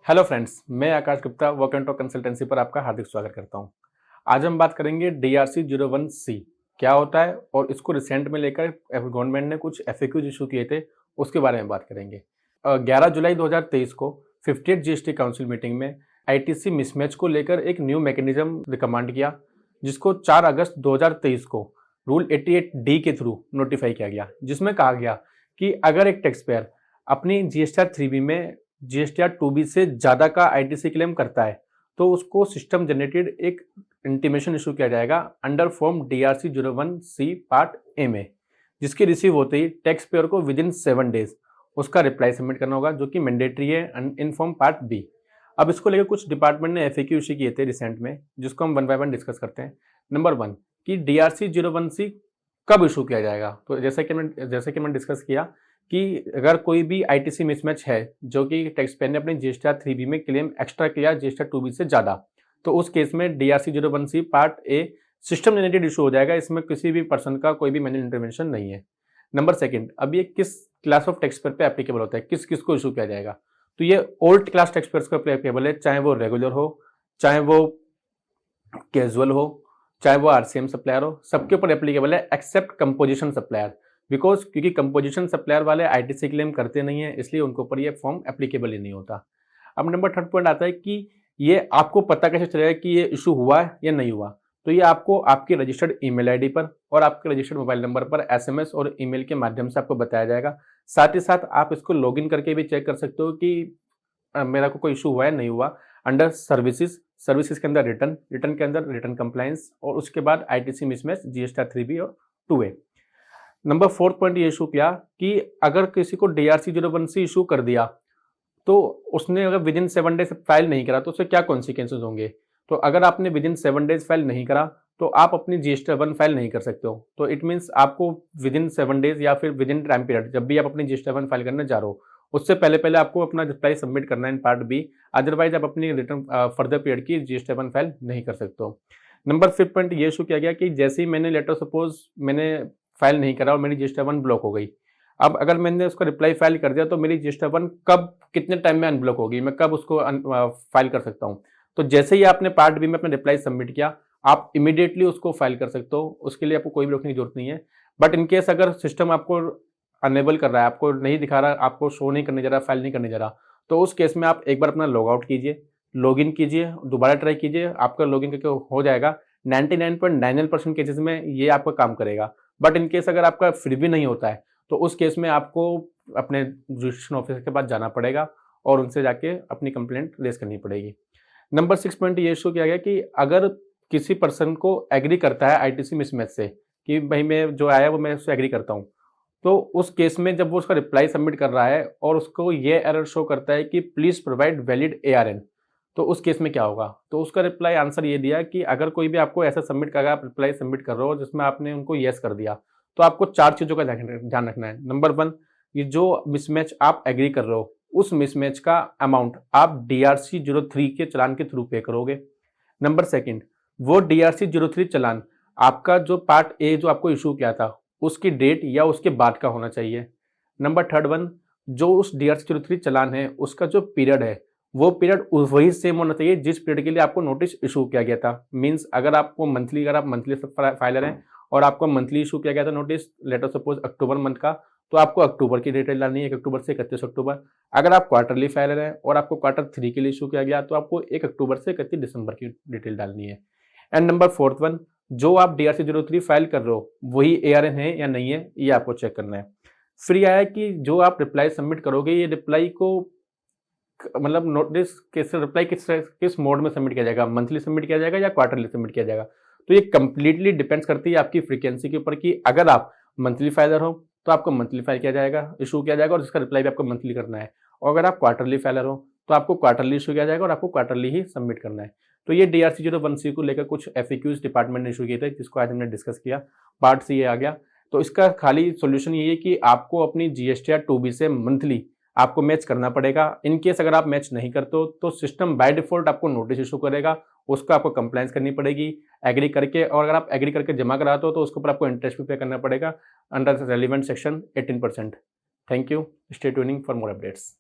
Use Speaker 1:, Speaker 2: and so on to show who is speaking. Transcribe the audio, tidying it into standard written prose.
Speaker 1: Hello friends, मैं Akash Gupta work and talk consultancy पर आपका हार्दिक स्वागत करता हूं। आज हम बात करेंगे DRC 01C क्या होता है और इसको रिसेंट में लेकर गवर्नमेंट ने कुछ FAQs इशू किए थे, उसके बारे में बात करेंगे। 11 जुलाई 2023 को 58 GST काउंसिल मीटिंग में ITC मिसमैच को लेकर एक न्यू मैकेनिज्म रिकमेंड किया, जिसको 4 अगस्त 2023 को रूल 88D के थ्रू नोटिफाई किया गया, जिसमें कहा गया कि अगर एक टैक्स पेयर अपनी GSTR 3B में GSTR 2B से ज़्यादा का ITC क्लेम करता है तो उसको सिस्टम जनरेटेड एक इंटीमेशन इशू किया जाएगा under form DRC 01C part A में, जिसके रिसीव होते ही टैक्स पेयर को विद इन 7 डेज उसका रिप्लाई सबमिट करना होगा, जो कि मैंडेटरी है इन फॉर्म पार्ट बी। अब इसको लेकर कुछ डिपार्टमेंट ने FAQ इशू किए थे रिसेंट में, जिसको हम वन बाय वन डिस्कस करते हैं। नंबर 1 कि DRC 01C कब इशू किया जाएगा। तो जैसे कि मैंने डिस्कस किया कि अगर कोई भी ITC मिसमैच है जो कि टैक्स पेयर ने अपनी GSTR 3B में क्लेम एक्स्ट्रा किया GSTR 2B से ज़्यादा, तो उस केस में DRC 01C part A system generated issue हो जाएगा। इसमें किसी भी पर्सन का कोई भी मैनुअल इंटरवेंशन नहीं है। नंबर 2, अब ये किस क्लास ऑफ टैक्स पेयर पे एप्लीकेबल होता है, किस किस को इशू किया जाएगा। तो ये ओल्ड क्लास टैक्स पेयर्स को एप्लीकेबल है, चाहे वो रेगुलर हो, चाहे वो कैजुअल हो, चाहे वो RCM सप्लायर हो, सबके ऊपर एप्लीकेबल है एक्सेप्ट कंपोजिशन सप्लायर। क्योंकि कंपोजिशन सप्लायर वाले ITC क्लेम करते नहीं है, इसलिए उनके ऊपर ये फॉर्म एप्लीकेबल ही नहीं होता। अब नंबर 3 पॉइंट आता है कि ये आपको पता कैसे चलेगा कि ये इशू हुआ है या नहीं हुआ। तो ये आपको आपकी रजिस्टर्ड ईमेल आईडी पर और आपके रजिस्टर्ड मोबाइल नंबर पर SMS और ईमेल के माध्यम से आपको बताया जाएगा। साथ ही साथ आप इसको लॉगिन करके भी चेक कर सकते हो कि मेरा को कोई इशू हुआ है नहीं हुआ। अंडर सर्विसेज के अंदर रिटर्न के अंदर रिटर्न कंप्लायंस और उसके बाद ITC मिसमैच GSTR 3B और 2A। नंबर 4 पॉइंट ये इशू किया कि अगर किसी को DRC 01C इशू कर दिया तो उसने अगर विद इन 7 डेज फाइल नहीं करा तो उससे क्या कॉन्सिक्वेंसेज होंगे। तो अगर आपने विद इन 7 डेज फाइल नहीं करा तो आप अपनी GSTR 1 फाइल नहीं कर सकते हो। तो इट मीन्स आपको विद इन 7 डेज या फिर विद इन टाइम पीरियड जब भी आप अपनी GSTR 1 फाइल करने जा रहे हो, उससे पहले आपको अपना रिप्लाई सबमिट करना है इन पार्ट बी। अदरवाइज आप अपनी रिटर्न फर्दर पीरियड की GSTR 1 फाइल नहीं कर सकते हो। नंबर 5 पॉइंट ये इशू किया गया कि जैसे ही मैंने लेटर सपोज मैंने फाइल नहीं करा और मेरी GSTR 1 ब्लॉक हो गई। अब अगर मैंने उसका रिप्लाई फाइल कर दिया तो मेरी GSTR 1 कब कितने टाइम में अनब्लॉक होगी, मैं कब उसको फाइल कर सकता हूँ। तो जैसे ही आपने पार्ट बी में अपना रिप्लाई सबमिट किया, आप इमीडिएटली उसको फाइल कर सकते हो। उसके लिए आपको कोई भी रोकने की जरूरत नहीं है। बट इन केस अगर सिस्टम आपको अनेबल कर रहा है, आपको नहीं दिखा रहा, आपको शो नहीं करने जा रहा, फाइल नहीं करने जा रहा, तो उस केस में आप एक बार अपना लॉग आउट कीजिए, लॉगिन कीजिए, दोबारा ट्राई कीजिए, आपका लॉगिन करके हो जाएगा। 99.99% केसेस में ये आपका काम करेगा। बट इन केस अगर आपका फिर भी नहीं होता है तो उस केस में आपको अपने रजिस्ट्रेशन ऑफिसर के पास जाना पड़ेगा और उनसे जाके अपनी कंप्लेंट रेज करनी पड़ेगी। नंबर 6 पॉइंट ये इशू किया गया कि अगर किसी पर्सन को एग्री करता है ITC मिसमैच से कि भाई मैं जो आया वो मैं उससे एग्री करता हूँ, तो उस केस में जब वो उसका रिप्लाई सबमिट कर रहा है और उसको ये एरर शो करता है कि प्लीज प्रोवाइड वैलिड ARN, तो उस केस में क्या होगा। तो उसका रिप्लाई आंसर ये दिया कि अगर कोई भी आपको ऐसा सबमिट करेगा, आप रिप्लाई सबमिट कर रहे हो जिसमें आपने उनको येस कर दिया, तो आपको 4 चीज़ों का ध्यान रखना है। नंबर 1, ये जो मिसमैच आप एग्री कर रहे हो उस मिसमैच का अमाउंट आप DRC 03 के चालान के थ्रू पे करोगे। नंबर 2, वो DRC 03 चालान आपका जो पार्ट ए जो आपको इशू किया था उसकी डेट या उसके बाद का होना चाहिए। नंबर 3, जो उस DRC 03 चालान है उसका जो पीरियड है वो पीरियड वही सेम होना चाहिए जिस पीरियड के लिए आपको नोटिस इशू किया गया था। मींस अगर आप मंथली फाइलर हैं और आपको मंथली इशू किया गया था नोटिस, लेटर सपोज अक्टूबर मंथ का, तो आपको अक्टूबर की डिटेल डालनी है, 1 अक्टूबर से 31 अक्टूबर। अगर आप क्वार्टरली फाइलर हैं और आपको Q3 के लिए इशू किया गया तो आपको 1 अक्टूबर से 31 दिसंबर की डिटेल डालनी है। एंड नंबर 4, जो आप DRC 03 फाइल कर रहे हो वही ARN है या नहीं है, ये आपको चेक करना है। फिर यह है कि जो आप रिप्लाई सबमिट करोगे, ये रिप्लाई को मतलब नोटिस किस रिप्लाई किस मोड में सबमिट किया जाएगा, मंथली सबमिट किया जाएगा या क्वार्टरली सबमिट किया जाएगा। तो ये कंप्लीटली डिपेंड्स करती है आपकी फ्रीक्वेंसी के ऊपर कि अगर आप मंथली फाइलर हो तो आपको मंथली फाइल किया जाएगा, इशू किया जाएगा और जिसका रिप्लाई भी आपको मंथली करना है। और अगर आप क्वार्टरली फाइलर हो तो आपको क्वार्टरली इशू किया जाएगा और आपको क्वार्टरली ही सबमिट करना है। तो ये DRC 01C को लेकर कुछ FAQs डिपार्टमेंट ने इशू किए थे, जिसको आज हमने डिस्कस किया। पार्ट सी ये आ गया। तो इसका खाली सोल्यूशन ये है कि आपको अपनी GSTR 2B से मंथली आपको मैच करना पड़ेगा। इन केस अगर आप मैच नहीं करते हो तो सिस्टम बाय डिफॉल्ट आपको नोटिस इशू करेगा, उसको आपको कंप्लायंस करनी पड़ेगी एग्री करके। और अगर आप एग्री करके जमा कराते हो तो उसके ऊपर आपको इंटरेस्ट भी पे करना पड़ेगा under relevant section 18%। Thank you, stay tuning for more updates.